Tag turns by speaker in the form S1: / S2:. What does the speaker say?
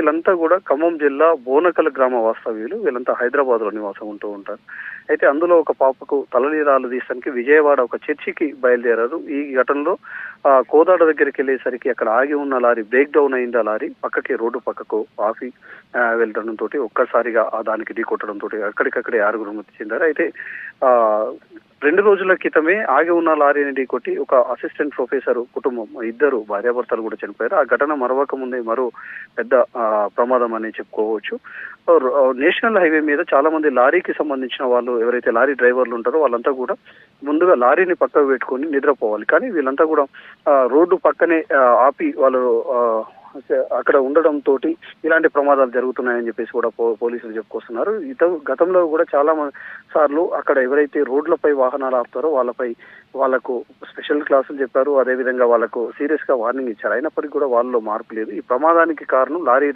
S1: వీళ్ళంతా కూడా ఖమ్మం జిల్లా బోనకల్ గ్రామ వాస్తవ్యులు. వీళ్ళంతా హైదరాబాద్ లో నివాసం ఉంటూ ఉంటారు. అయితే అందులో ఒక పాపకు తలనీలాలు తీయడానికి విజయవాడ ఒక చర్చికి బయలుదేరారు. ఈ ఘటనలో కోదాడ దగ్గరికి వెళ్ళేసరికి అక్కడ ఆగి ఉన్న లారీ బ్రేక్ డౌన్ అయింది. ఆ లారీ పక్కకి రోడ్డు పక్కకు ఆపి వెళ్ళడంతో ఒక్కసారిగా దానికి ఢీకొట్టడంతో అక్కడికక్కడే 6 మృతి చెందారు. అయితే ఆ 2 రోజుల క్రితమే ఆగి ఉన్న లారీని ఢీకొట్టి ఒక అసిస్టెంట్ ప్రొఫెసర్ కుటుంబం ఇద్దరు భార్యాభర్తలు కూడా చనిపోయారు. ఆ ఘటన మరవక ముందే మరో పెద్ద ప్రమాదం అని చెప్పుకోవచ్చు. నేషనల్ హైవే మీద చాలా మంది లారీకి సంబంధించిన వాళ్ళు ఎవరైతే లారీ డ్రైవర్లు ఉంటారో వాళ్ళంతా కూడా ముందుగా లారీని పక్కకు పెట్టుకొని నిద్రపోవాలి. కానీ వీళ్ళంతా కూడా రోడ్డు పక్కనే ఆపి వాళ్ళు అక్కడ ఉండడంతో ఇలాంటి ప్రమాదాలు జరుగుతున్నాయని చెప్పేసి కూడా పోలీసులు చెప్పుకొస్తున్నారు. గతంలో కూడా చాలా సార్లు అక్కడ ఎవరైతే రోడ్లపై వాహనాలు ఆపుతారో వాళ్లకు స్పెషల్ క్లాసులు చెప్పారు. అదేవిధంగా వాళ్లకు సీరియస్ గా వార్నింగ్ ఇచ్చారు. అయినప్పటికీ కూడా వాళ్ళలో మార్పు లేదు. ఈ ప్రమాదానికి కారణం లారీ